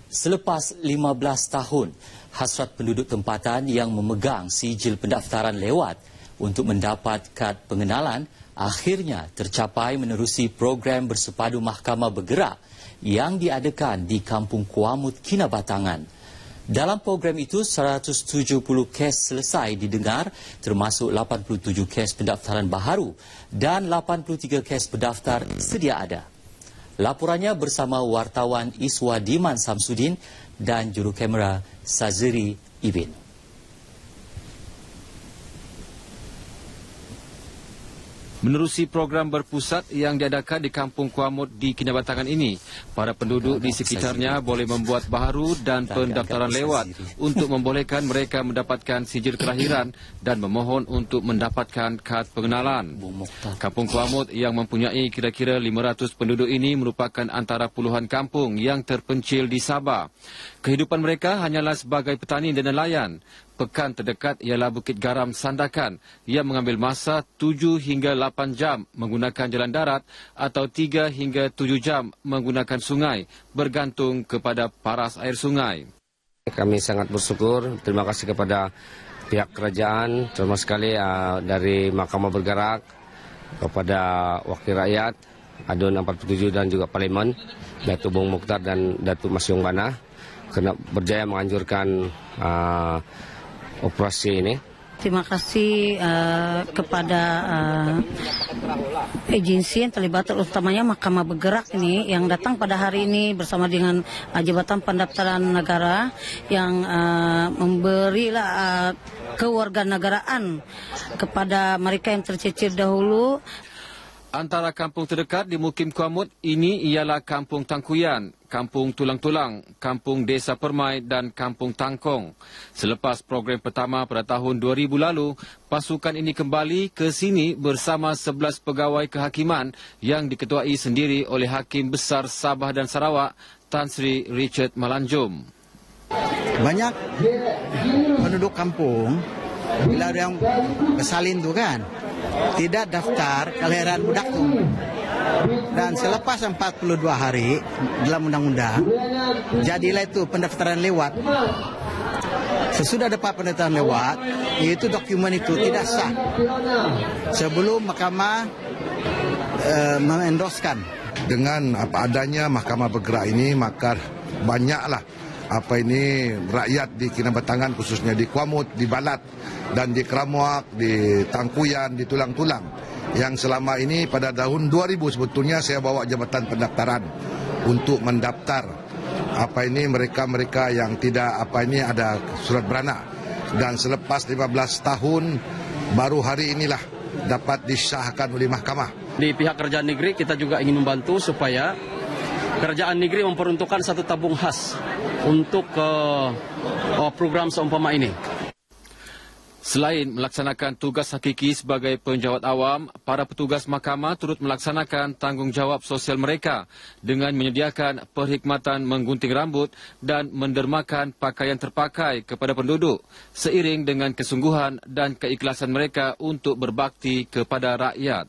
Selepas 15 tahun, hasrat penduduk tempatan yang memegang sijil pendaftaran lewat untuk mendapat kad pengenalan akhirnya tercapai menerusi program bersepadu Mahkamah Bergerak yang diadakan di Kampung Kuamut, Kinabatangan. Dalam program itu, 170 kes selesai didengar, termasuk 87 kes pendaftaran baharu dan 83 kes pendaftar sedia ada. Laporannya bersama wartawan Iswa Diman Samsudin dan juru kamera Saziri Ibin. Menerusi program berpusat yang diadakan di Kampung Kuamut di Kinabatangan ini, para penduduk di sekitarnya boleh membuat baharu dan pendaftaran lewat untuk membolehkan mereka mendapatkan sijil kelahiran dan memohon untuk mendapatkan kad pengenalan. Kampung Kuamut yang mempunyai kira-kira 500 penduduk ini merupakan antara puluhan kampung yang terpencil di Sabah. Kehidupan mereka hanyalah sebagai petani dan nelayan. Pekan terdekat ialah Bukit Garam Sandakan yang mengambil masa 7 hingga 8 jam menggunakan jalan darat atau 3 hingga 7 jam menggunakan sungai bergantung kepada paras air sungai. Kami sangat bersyukur, terima kasih kepada pihak kerajaan, terutama sekali dari Mahkamah Bergerak, kepada Wakil Rakyat, Adun 47 dan juga Parlimen, Datuk Bung Mukhtar dan Datuk Mas Yung Bana, kerana berjaya menganjurkan operasi ini. Terima kasih kepada agensi yang terlibat, utamanya Mahkamah Bergerak ini yang datang pada hari ini bersama dengan Jabatan Pendaftaran Negara yang memberilah kewarganegaraan kepada mereka yang tercecir dahulu. Antara kampung terdekat di Mukim Kuamut ini ialah Kampung Tangkuyan, Kampung Tulang-Tulang, Kampung Desa Permai dan Kampung Tangkong. Selepas program pertama pada tahun 2000 lalu, pasukan ini kembali ke sini bersama 11 pegawai kehakiman yang diketuai sendiri oleh Hakim Besar Sabah dan Sarawak, Tan Sri Richard Malanjum. Banyak penduduk kampung, bila ada yang bersalin tu kan, tidak daftar kelahiran budak tu. Dan selepas 42 hari dalam undang-undang, jadilah itu pendaftaran lewat. Sesudah dapat pendaftaran lewat, itu dokumen itu tidak sah sebelum mahkamah mengendoskan. Dengan apa adanya Mahkamah Bergerak ini, maka banyaklah rakyat di Kinabatangan, khususnya di Kuamut, di Balat dan di Keramuak, di Tangkuyan, di Tulang-Tulang, yang selama ini pada tahun 2000 sebetulnya saya bawa jabatan pendaftaran untuk mendaftar mereka-mereka yang tidak ada surat beranak, dan selepas 15 tahun baru hari inilah dapat disahkan oleh mahkamah. Di pihak kerajaan negeri kita juga ingin membantu supaya kerajaan negeri memperuntukkan satu tabung khas untuk program seumpama ini. Selain melaksanakan tugas hakiki sebagai penjawat awam, para petugas mahkamah turut melaksanakan tanggungjawab sosial mereka dengan menyediakan perkhidmatan menggunting rambut dan mendermakan pakaian terpakai kepada penduduk seiring dengan kesungguhan dan keikhlasan mereka untuk berbakti kepada rakyat.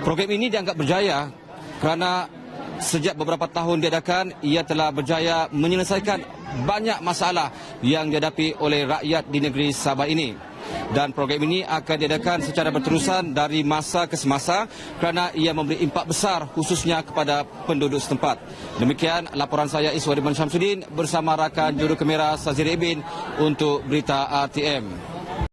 Program ini dianggap berjaya kerana sejak beberapa tahun diadakan, ia telah berjaya menyelesaikan banyak masalah yang dihadapi oleh rakyat di negeri Sabah ini. Dan program ini akan diadakan secara berterusan dari masa ke semasa kerana ia memberi impak besar khususnya kepada penduduk setempat. Demikian laporan saya Iswa Diman Samsudin bersama rakan juru kamera Saziri Ibin untuk Berita RTM.